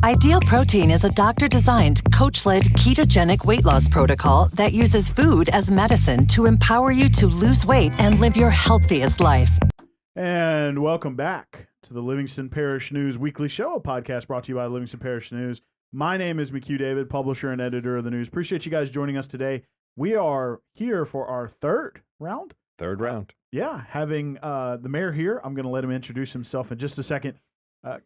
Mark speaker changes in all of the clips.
Speaker 1: Ideal Protein is a doctor-designed, coach-led ketogenic weight loss protocol that uses food as medicine to empower you to lose weight and live your healthiest life.
Speaker 2: And welcome back to the Livingston Parish News Weekly Show, a podcast brought to you by Livingston Parish News. My name is McHugh David, publisher and editor of the news. Appreciate you guys joining us today. We are here for our third round. Having the mayor here. I'm going to let him introduce himself in just a second.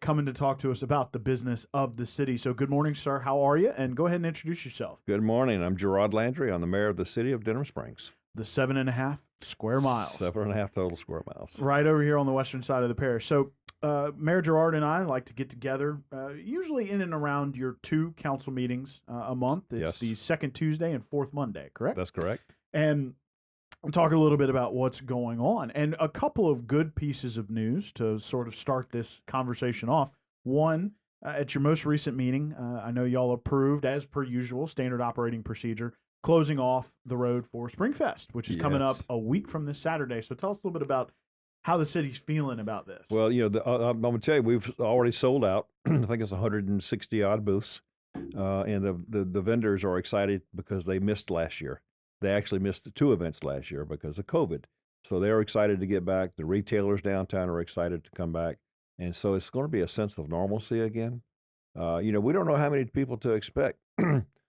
Speaker 2: Coming to talk to us about the business of the city. So good morning, sir. How are you? And go ahead and introduce yourself.
Speaker 3: Good morning. I'm Gerard Landry. I'm the mayor of the city of Denham Springs.
Speaker 2: The 7.5 square miles.
Speaker 3: 7.5 total square miles.
Speaker 2: Right over here on the western side of the parish. So Mayor Gerard and I like to get together, usually in and around your 2 council meetings a month. It's the second Tuesday and fourth Monday, correct?
Speaker 3: That's correct.
Speaker 2: And I'm talking a little bit about what's going on and a couple of good pieces of news to sort of start this conversation off. One, at your most recent meeting, I know y'all approved, as per usual, standard operating procedure, closing off the road for Springfest, which is coming up a week from this Saturday. So tell us a little bit about how the city's feeling about this.
Speaker 3: Well, I'm going to tell you, we've already sold out. I think it's 160 odd booths, and the vendors are excited because they missed last year. They actually missed 2 events last year because of COVID. So they're excited to get back. The retailers downtown are excited to come back. And so it's going to be a sense of normalcy again. We don't know how many people to expect.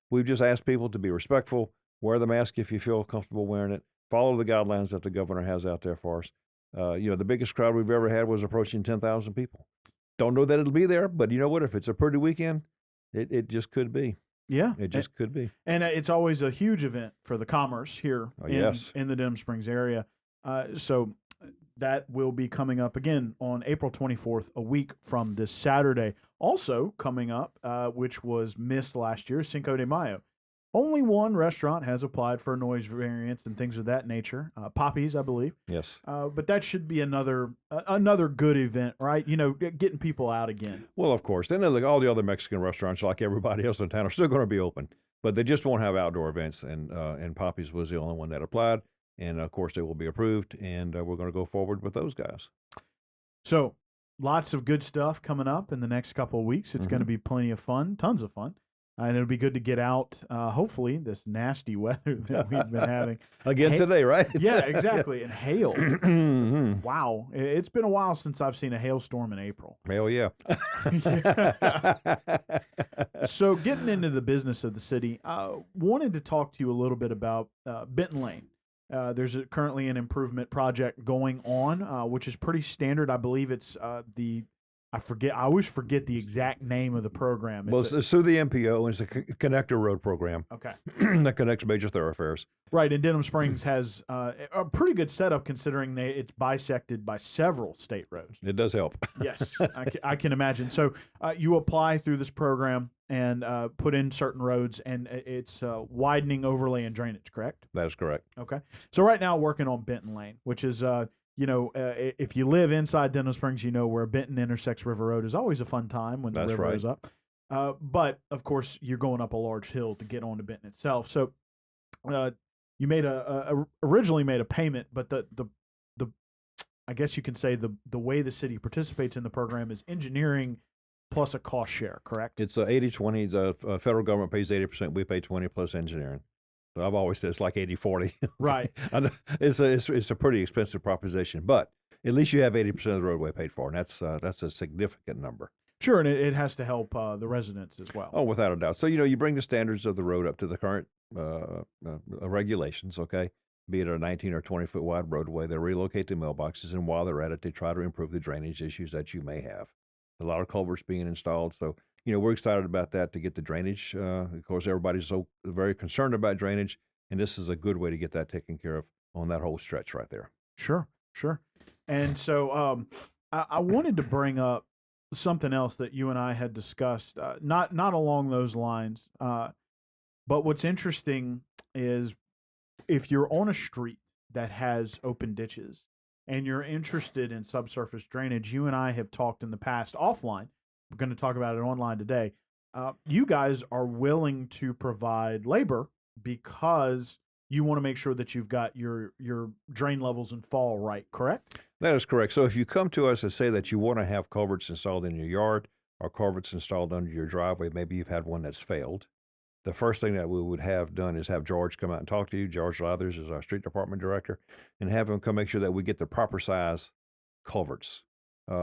Speaker 3: We've just asked people to be respectful, wear the mask if you feel comfortable wearing it, follow the guidelines that the governor has out there for us. The biggest crowd we've ever had was approaching 10,000 people. Don't know that it'll be there, but you know what? If it's a pretty weekend, it just could be.
Speaker 2: Yeah.
Speaker 3: It just could be.
Speaker 2: And it's always a huge event for the commerce here in the Denham Springs area. So that will be coming up again on April 24th, a week from this Saturday. Also coming up, which was missed last year, Cinco de Mayo. Only one restaurant has applied for a noise variance and things of that nature. Poppy's, I believe.
Speaker 3: Yes.
Speaker 2: But that should be another good event, right? Getting people out again.
Speaker 3: Well, of course. Then all the other Mexican restaurants, like everybody else in town, are still going to be open. But they just won't have outdoor events. And Poppy's was the only one that applied. And, of course, they will be approved. And we're going to go forward with those guys.
Speaker 2: So lots of good stuff coming up in the next couple of weeks. It's going to be plenty of fun, tons of fun. And it'll be good to get out, hopefully, this nasty weather that we've been having.
Speaker 3: Again today, right?
Speaker 2: Yeah, exactly. And hail. Wow. It's been a while since I've seen a hailstorm in April.
Speaker 3: Hell yeah.
Speaker 2: So getting into the business of the city, wanted to talk to you a little bit about Benton Lane. There's currently an improvement project going on, which is pretty standard. I believe it's I always forget the exact name of the program.
Speaker 3: It's through the MPO. It's a connector road program.
Speaker 2: Okay.
Speaker 3: That connects major thoroughfares.
Speaker 2: Right, and Denham Springs has a pretty good setup considering it's bisected by several state roads.
Speaker 3: It does help.
Speaker 2: Yes, I can imagine. So you apply through this program and put in certain roads, and it's widening, overlay, and drainage, correct?
Speaker 3: That is correct.
Speaker 2: Okay. So right now working on Benton Lane, which is if you live inside Denham Springs, where Benton intersects River Road is always a fun time when the river is up. But, of course, you're going up a large hill to get onto Benton itself. So you originally made a payment, but the I guess you can say the way the city participates in the program is engineering plus a cost share, correct?
Speaker 3: It's 80-20. The federal government pays 80%. We pay 20 plus engineering. So I've always said it's like 80-40.
Speaker 2: Right.
Speaker 3: It's a pretty expensive proposition, but at least you have 80% of the roadway paid for, and that's a significant number.
Speaker 2: Sure, and it has to help the residents as well.
Speaker 3: Oh, without a doubt. So, you bring the standards of the road up to the current regulations, okay? Be it a 19 or 20-foot wide roadway, they relocate the mailboxes, and while they're at it, they try to improve the drainage issues that you may have. A lot of culverts being installed, so we're excited about that to get the drainage. Of course, everybody's so very concerned about drainage, and this is a good way to get that taken care of on that whole stretch right there.
Speaker 2: Sure. And so I wanted to bring up something else that you and I had discussed, not along those lines, but what's interesting is if you're on a street that has open ditches and you're interested in subsurface drainage, you and I have talked in the past offline. We're going to talk about it online today. You guys are willing to provide labor because you want to make sure that you've got your drain levels and fall right, correct?
Speaker 3: That is correct. So if you come to us and say that you want to have culverts installed in your yard or culverts installed under your driveway, maybe you've had one that's failed. The first thing that we would have done is have George come out and talk to you. George Lathers is our street department director, and have him come make sure that we get the proper size culverts.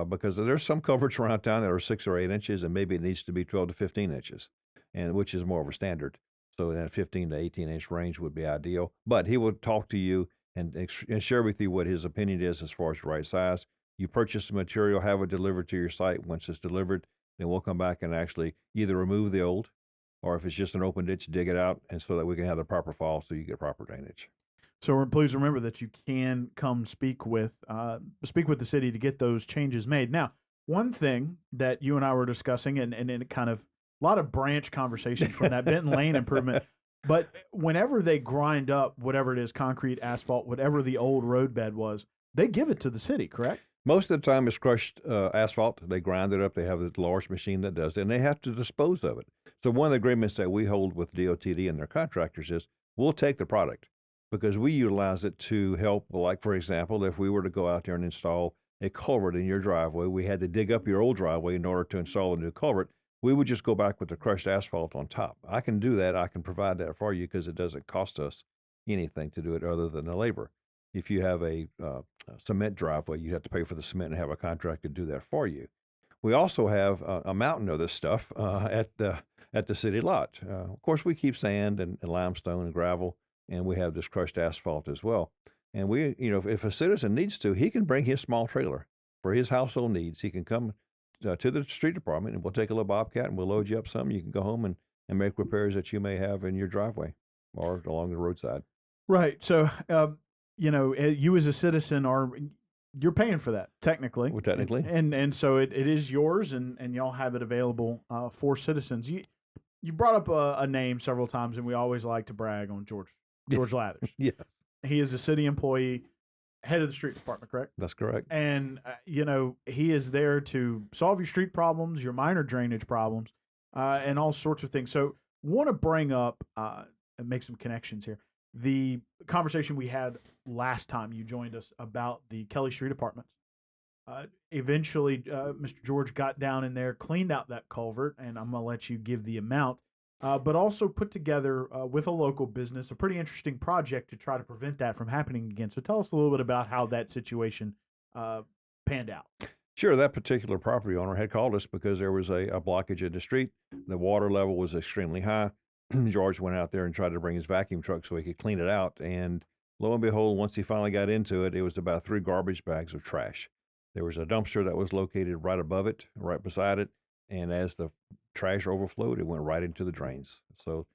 Speaker 3: Because there's some culverts around town that are 6 or 8 inches, and maybe it needs to be 12 to 15 inches, and which is more of a standard. So that 15 to 18 inch range would be ideal. But he will talk to you and share with you what his opinion is as far as the right size. You purchase the material, have it delivered to your site. Once it's delivered, then we'll come back and actually either remove the old, or if it's just an open ditch, dig it out, and so that we can have the proper fall so you get proper drainage.
Speaker 2: So please remember that you can come speak with the city to get those changes made. Now, one thing that you and I were discussing, and it kind of a lot of branch conversation from that Benton Lane improvement, but whenever they grind up whatever it is, concrete, asphalt, whatever the old roadbed was, they give it to the city, correct?
Speaker 3: Most of the time it's crushed asphalt. They grind it up. They have a large machine that does it, and they have to dispose of it. So one of the agreements that we hold with DOTD and their contractors is we'll take the product because we utilize it to help. Like, for example, if we were to go out there and install a culvert in your driveway, we had to dig up your old driveway in order to install a new culvert. We would just go back with the crushed asphalt on top. I can do that. I can provide that for you because it doesn't cost us anything to do it other than the labor. If you have a cement driveway, you have to pay for the cement and have a contractor do that for you. We also have a mountain of this stuff at the city lot. Of course, we keep sand and limestone and gravel, and we have this crushed asphalt as well. And we, if a citizen needs to, he can bring his small trailer for his household needs. He can come to the street department, and we'll take a little Bobcat and we'll load you up some. You can go home and make repairs that you may have in your driveway or along the roadside.
Speaker 2: Right. So, you as a citizen you're paying for that technically.
Speaker 3: Well, technically.
Speaker 2: And so it is yours, and y'all have it available for citizens. You brought up a name several times, and we always like to brag on George Lathers.
Speaker 3: Yes.
Speaker 2: He is a city employee, head of the street department, correct?
Speaker 3: That's correct.
Speaker 2: And, he is there to solve your street problems, your minor drainage problems, and all sorts of things. So want to bring up and make some connections here. The conversation we had last time you joined us about the Kelly Street Apartments. Eventually, Mr. George got down in there, cleaned out that culvert, and I'm going to let you give the amount, but also put together with a local business a pretty interesting project to try to prevent that from happening again. So tell us a little bit about how that situation panned out.
Speaker 3: Sure. That particular property owner had called us because there was a blockage in the street. The water level was extremely high. George went out there and tried to bring his vacuum truck so he could clean it out. And lo and behold, once he finally got into it, it was about 3 garbage bags of trash. There was a dumpster that was located right above it, right beside it. And as the trash overflowed, it went right into the drains. So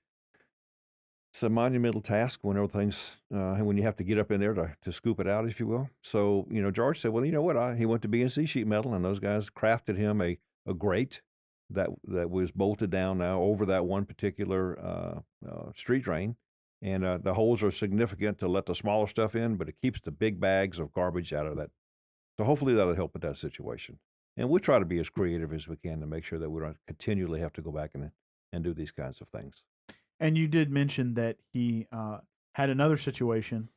Speaker 3: it's a monumental task when when you have to get up in there to scoop it out, if you will. So, George said, well, you know what? He went to B&C Sheet Metal, and those guys crafted him a grate that was bolted down now over that one particular street drain. And the holes are significant to let the smaller stuff in, but it keeps the big bags of garbage out of that. So hopefully that'll help with that situation. And we'll try to be as creative as we can to make sure that we don't continually have to go back and do these kinds of things.
Speaker 2: And you did mention that he had another situation.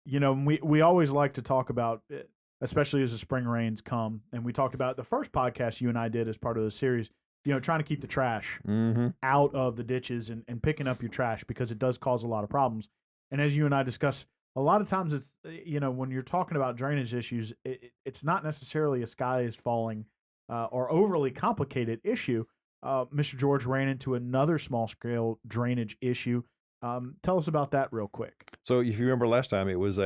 Speaker 2: We always like to talk about it, especially as the spring rains come. And we talked about the first podcast you and I did as part of the series, trying to keep the trash out of the ditches and picking up your trash because it does cause a lot of problems. And as you and I discussed, a lot of times it's, when you're talking about drainage issues, it's not necessarily a sky is falling or overly complicated issue. Mr. George ran into another small-scale drainage issue. Tell us about that real quick.
Speaker 3: So if you remember last time, it was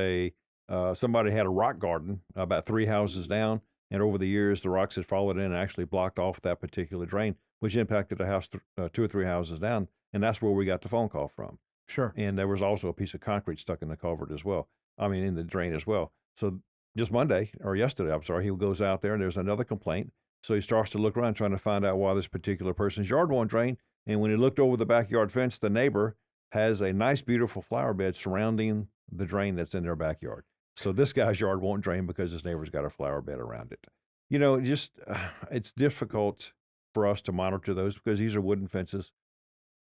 Speaker 3: somebody had a rock garden about 3 houses down, and over the years, the rocks had fallen in and actually blocked off that particular drain, which impacted a house 2 or 3 houses down, and that's where we got the phone call from.
Speaker 2: Sure.
Speaker 3: And there was also a piece of concrete stuck in the culvert as well. In the drain as well. So just yesterday, he goes out there and there's another complaint. So he starts to look around trying to find out why this particular person's yard won't drain. And when he looked over the backyard fence, the neighbor has a nice, beautiful flower bed surrounding the drain that's in their backyard. So this guy's yard won't drain because his neighbor's got a flower bed around it. It's difficult for us to monitor those because these are wooden fences.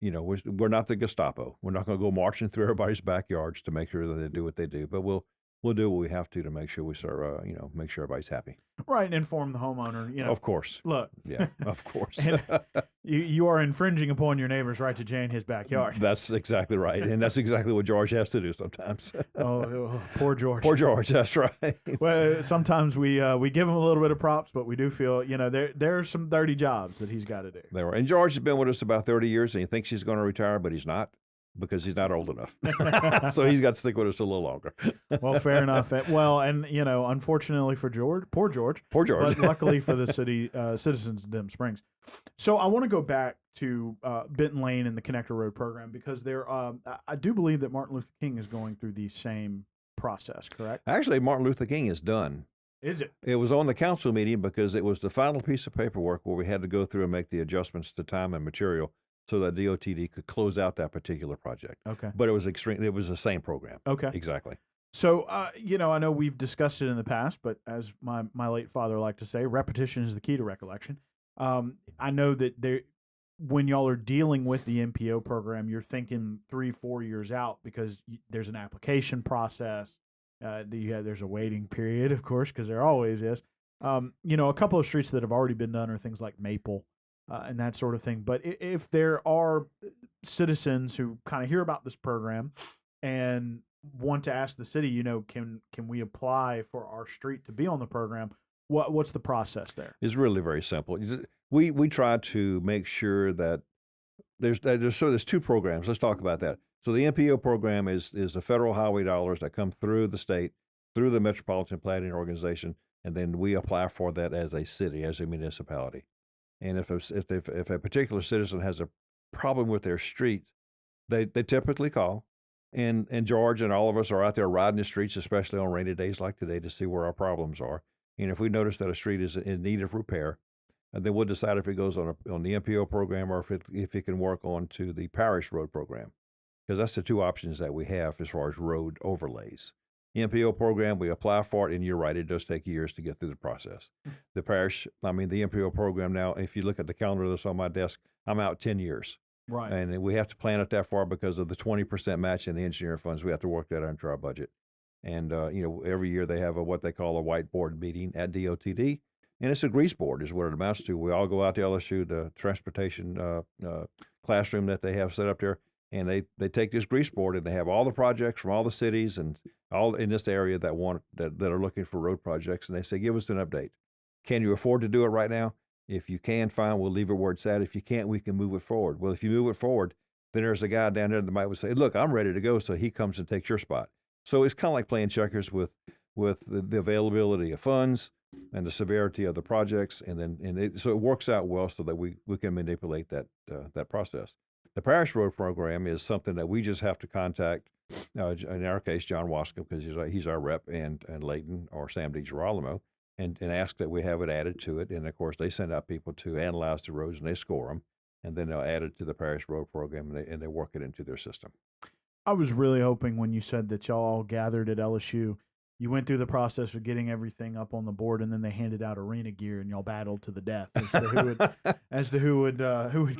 Speaker 3: We're not the Gestapo. We're not going to go marching through everybody's backyards to make sure that they do what they do. But we'll we'll do what we have to make sure we serve, make sure everybody's happy.
Speaker 2: Right, and inform the homeowner.
Speaker 3: Of course.
Speaker 2: Look.
Speaker 3: Yeah, of course.
Speaker 2: And you are infringing upon your neighbor's right to jay in his backyard.
Speaker 3: That's exactly right, and that's exactly what George has to do sometimes.
Speaker 2: Oh, poor George.
Speaker 3: Poor George. That's right.
Speaker 2: Well, sometimes we give him a little bit of props, but we do feel there are some dirty jobs that he's got to do.
Speaker 3: There were, and George has been with us about 30 years, and he thinks he's going to retire, but he's not. Because he's not old enough. So he's got to stick with us a little longer.
Speaker 2: Well, fair enough. Well, and, unfortunately for George, poor George. But luckily for the citizens of Denham Springs. So I want to go back to Benton Lane and the Connector Road program because I do believe that Martin Luther King is going through the same process, correct?
Speaker 3: Actually, Martin Luther King is done.
Speaker 2: Is it?
Speaker 3: It was on the council meeting because it was the final piece of paperwork where we had to go through and make the adjustments to time and material so that DOTD could close out that particular project.
Speaker 2: Okay.
Speaker 3: But it was It was the same program.
Speaker 2: Okay.
Speaker 3: Exactly.
Speaker 2: So, I know we've discussed it in the past, but as my late father liked to say, repetition is the key to recollection. I know that when y'all are dealing with the MPO program, you're thinking 3-4 years out because there's an application process. There's a waiting period, of course, because there always is. A couple of streets that have already been done are things like Maple. And that sort of thing. But if there are citizens who kind of hear about this program and want to ask the city, can we apply for our street to be on the program? What's the process there?
Speaker 3: It's really very simple. We try to make sure that there's two programs. Let's talk about that. So the MPO program is the federal highway dollars that come through the state, through the Metropolitan Planning Organization, and then we apply for that as a city, as a municipality. And if a particular citizen has a problem with their street, they typically call, and George and all of us are out there riding the streets, especially on rainy days like today, to see where our problems are. And if we notice that a street is in need of repair, then we'll decide if it goes on the MPO program or if it can work on to the parish road program, because that's the two options that we have as far as road overlays. MPO program, we apply for it, and you're right, it does take years to get through the process. The MPO program now, if you look at the calendar that's on my desk, I'm out 10 years.
Speaker 2: Right.
Speaker 3: And we have to plan it that far because of the 20% match in the engineering funds. We have to work that into our budget. And, every year they have what they call a whiteboard meeting at DOTD, and it's a grease board is what it amounts to. We all go out to LSU, the transportation classroom that they have set up there, and they take this grease board and they have all the projects from all the cities and all in this area that are looking for road projects, and they say, give us an update. Can you afford to do it right now? If you can, fine, we'll leave it where it's at. If you can't, we can move it forward. Well, if you move it forward, then there's a guy down there that might say, look, I'm ready to go, so he comes and takes your spot. So it's kind of like playing checkers with the availability of funds and the severity of the projects, so it works out well so that we can manipulate that process. The parish road program is something that we just have to contact, in our case, John Waska, because he's our rep, and Layton or Sam DiGirolamo, and ask that we have it added to it. And, of course, they send out people to analyze the roads, and they score them, and then they'll add it to the parish road program, and they work it into their system.
Speaker 2: I was really hoping when you said that y'all all gathered at LSU, you went through the process of getting everything up on the board, and then they handed out arena gear, and y'all battled to the death as to who would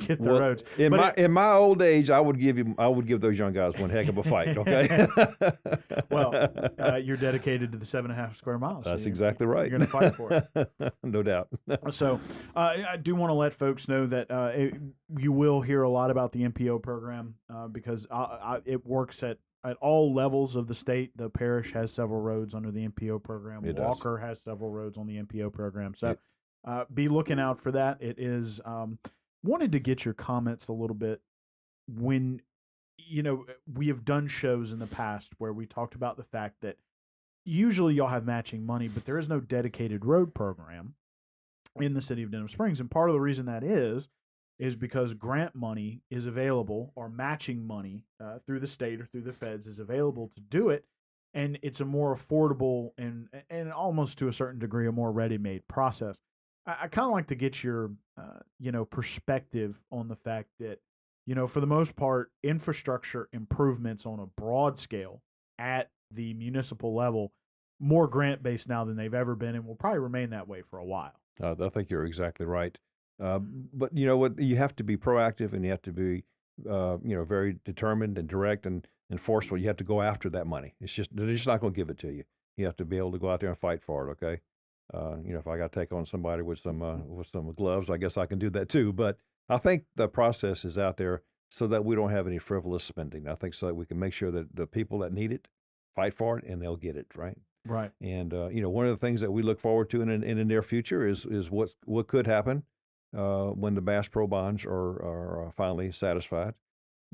Speaker 2: get the roads.
Speaker 3: In my old age, I would give those young guys one heck of a fight. Okay.
Speaker 2: Well, you're dedicated to the 7.5 square miles.
Speaker 3: That's exactly right.
Speaker 2: You're going to fight for it,
Speaker 3: no doubt.
Speaker 2: So, I do want to let folks know that you will hear a lot about the MPO program because it works at all levels of the state. The parish has several roads under the MPO program. Walker has several roads on the MPO program. So be looking out for that. It is wanted to get your comments a little bit when, we have done shows in the past where we talked about the fact that usually y'all have matching money, but there is no dedicated road program in the city of Denham Springs. And part of the reason that is because grant money is available, or matching money through the state or through the feds is available to do it, and it's a more affordable and almost to a certain degree a more ready-made process. I kind of like to get your perspective on the fact that for the most part, infrastructure improvements on a broad scale at the municipal level more grant-based now than they've ever been, and will probably remain that way for a while.
Speaker 3: I think you're exactly right. But you know what? You have to be proactive, and you have to be, very determined and direct. And enforceable. You have to go after that money. They're just not going to give it to you. You have to be able to go out there and fight for it. Okay. If I got to take on somebody with some gloves, I guess I can do that too. But I think the process is out there so that we don't have any frivolous spending. I think so that we can make sure that the people that need it fight for it and they'll get it, right?
Speaker 2: Right.
Speaker 3: And one of the things that we look forward to in the near future is what could happen when the Bass Pro bonds are finally satisfied.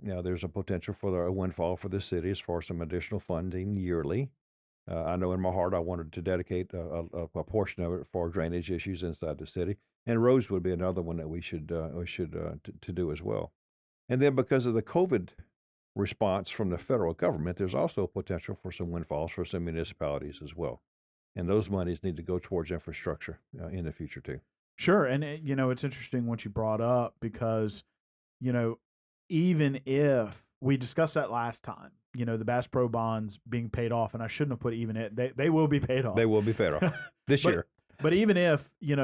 Speaker 3: There's a potential for a windfall for the city as far as some additional funding yearly. I know in my heart I wanted to dedicate a portion of it for drainage issues inside the city, and roads would be another one that we should to do as well. And then because of the COVID response from the federal government, there's also potential for some windfalls for some municipalities as well, and those monies need to go towards infrastructure in the future too.
Speaker 2: Sure, and it's interesting what you brought up because even if we discussed that last time, the Bass Pro bonds being paid off, and I shouldn't have put even if they will be paid off.
Speaker 3: They will be paid off this year.
Speaker 2: But even if, you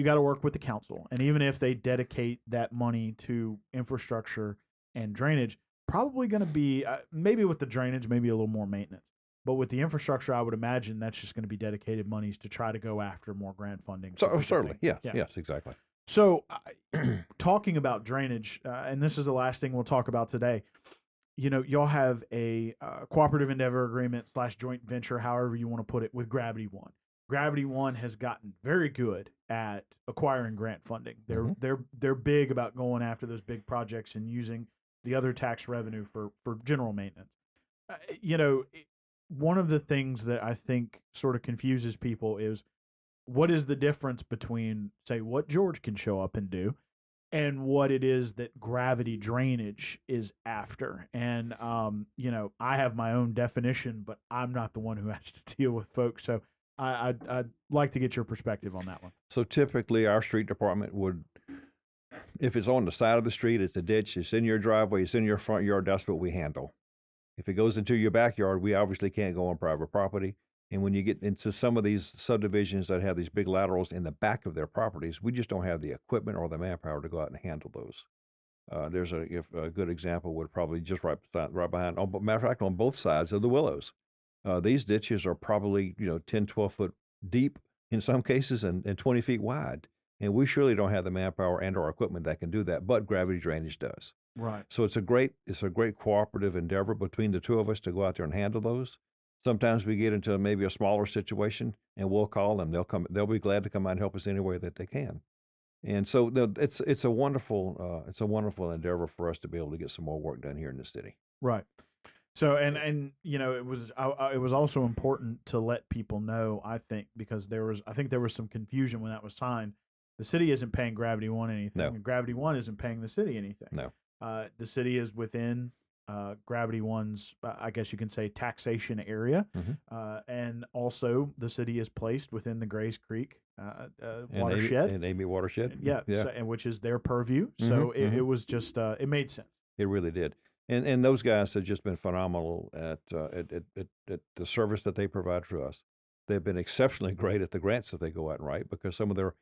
Speaker 2: got to work with the council, and even if they dedicate that money to infrastructure and drainage, probably going to be maybe with the drainage, maybe a little more maintenance. But with the infrastructure, I would imagine that's just going to be dedicated monies to try to go after more grant funding.
Speaker 3: So, certainly, yes, exactly.
Speaker 2: So, talking about drainage, and this is the last thing we'll talk about today. Y'all have a cooperative endeavor agreement / joint venture, however you want to put it, with Gravity One. Gravity One has gotten very good at acquiring grant funding. They're big about going after those big projects and using the other tax revenue for general maintenance. One of the things that I think sort of confuses people is what is the difference between, say, what George can show up and do and what it is that Gravity Drainage is after. And, I have my own definition, but I'm not the one who has to deal with folks. So I'd like to get your perspective on that one.
Speaker 3: So typically our street department would, if it's on the side of the street, it's a ditch, it's in your driveway, it's in your front yard, that's what we handle. If it goes into your backyard, we obviously can't go on private property. And when you get into some of these subdivisions that have these big laterals in the back of their properties, we just don't have the equipment or the manpower to go out and handle those. There's a good example would probably just right behind, matter of fact, on both sides of the Willows. These ditches are probably 10, 12 foot deep in some cases and 20 feet wide. And we surely don't have the manpower and or equipment that can do that, but Gravity Drainage does.
Speaker 2: Right.
Speaker 3: So it's a great cooperative endeavor between the two of us to go out there and handle those. Sometimes we get into maybe a smaller situation and we'll call them. They'll be glad to come out and help us any way that they can. And so it's a wonderful endeavor for us to be able to get some more work done here in the city.
Speaker 2: Right. So and it was also important to let people know, I think, because there was some confusion when that was signed. The city isn't paying Gravity One anything,
Speaker 3: no.
Speaker 2: And Gravity One isn't paying the city anything.
Speaker 3: No.
Speaker 2: The city is within Gravity One's, I guess you can say, taxation area, and also the city is placed within the Grays Creek watershed
Speaker 3: and Amy watershed,
Speaker 2: yeah. So, and which is their purview. So it was just it made sense.
Speaker 3: It really did, and those guys have just been phenomenal at the service that they provide for us. They've been exceptionally great at the grants that they go out and write because some of the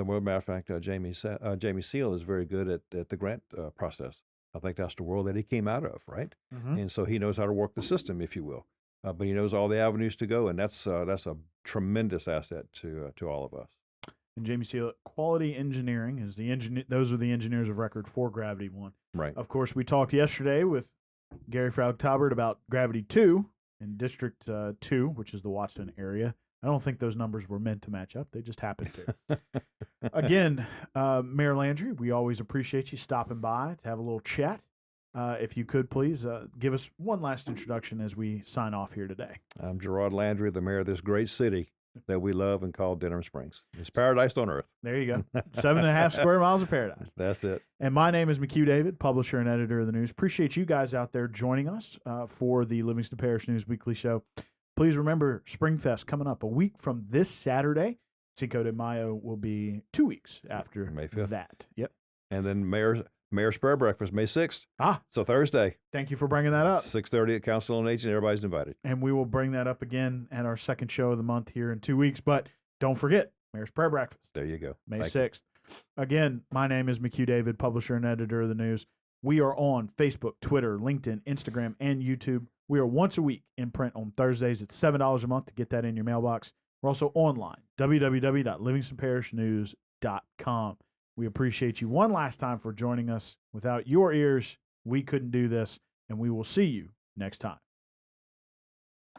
Speaker 3: matter of fact, Jamie Seal is very good at the grant process. I think that's the world that he came out of, right? And so he knows how to work the system, if you will. But he knows all the avenues to go, and that's a tremendous asset to all of us.
Speaker 2: And Jamie Seal, quality engineering is the engineer. Those are the engineers of record for Gravity One.
Speaker 3: Right.
Speaker 2: Of course, we talked yesterday with Gary Fraug-Taubert about Gravity 2 in District 2, which is the Watson area. I don't think those numbers were meant to match up. They just happened to. Again, Mayor Landry, we always appreciate you stopping by to have a little chat. If you could, please give us one last introduction as we sign off here today.
Speaker 3: I'm Gerard Landry, the mayor of this great city that we love and call Denham Springs. It's paradise on earth.
Speaker 2: There you go. 7.5 square miles of paradise.
Speaker 3: That's it.
Speaker 2: And my name is McHugh David, publisher and editor of the news. Appreciate you guys out there joining us for the Livingston Parish News Weekly Show. Please remember Springfest coming up a week from this Saturday. Cinco de Mayo will be 2 weeks after
Speaker 3: May 5th.
Speaker 2: that. Yep.
Speaker 3: And then Mayor's Prayer Breakfast, May 6th. So Thursday.
Speaker 2: Thank you for bringing that up.
Speaker 3: 6:30 at Council on Aging. Everybody's invited.
Speaker 2: And we will bring that up again at our second show of the month here in 2 weeks. But don't forget, Mayor's Prayer Breakfast.
Speaker 3: There you go.
Speaker 2: May 6th. Again, my name is McHugh David, publisher and editor of the news. We are on Facebook, Twitter, LinkedIn, Instagram, and YouTube. We are once a week in print on Thursdays. It's $7 a month to get that in your mailbox. We're also online, www.livingstonparishnews.com. We appreciate you one last time for joining us. Without your ears, we couldn't do this, and we will see you next time.